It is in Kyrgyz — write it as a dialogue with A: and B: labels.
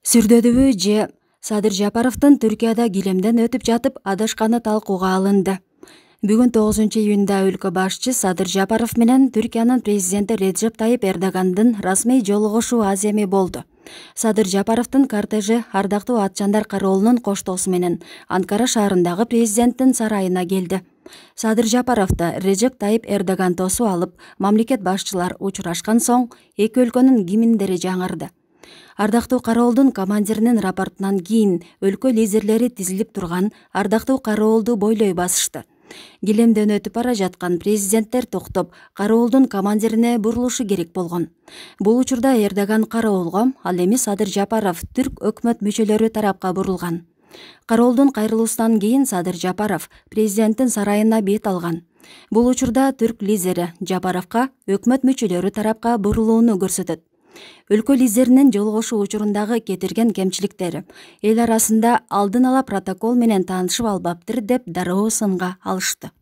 A: Сүрдөдүбү же Садыр Жапаровдун Түркияда килемден өтүп жатып адашканы талкууга алынды. Бүгүн 9-июнда өлкө башчы Садыр Жапаров менен Түркиянын президенти Реджеп Тайип Эрдогандын расмий жолугушуу аз эми болду. Садыр Жапаровдун кортежи ардактуу атчандар кароолунун коштоосу менен Анкара шаарындагы президенттин сарайына келди. Садыр Жапаровду Реджеп Тайип Эрдоган тосуп алып, мамлекет башчылар учурашкан соң эки өлкөнүн киминдери жаңырды. Ардактуу кароолдун командиринин рапортунан кийин өлкө лидерлери тизилип турган ардактуу кароолду бойлой басышты. Килемден өтүп бара жаткан президенттер токтоп, кароолдун командирине бурулушу керек болгон. Бул учурда Эрдоган кароолго, ал эми Садыр Жапаров түрк өкмөт мүчөлөрү тарапка бурулган. Кароолдун кайрылуусунан кийин Садыр Жапаров президенттин сарайына бет алган. Бул учурда түрк лидери Жапаровго өкмөт мүчөлөрү тарапка бурулууну көрсөтөт. Өлкө лидеринин жолугушуу учурундагы кетирген кемчиликтери эл арасында алдын ала протокол менен таанышып албаптыр деп дароо сынга алышты.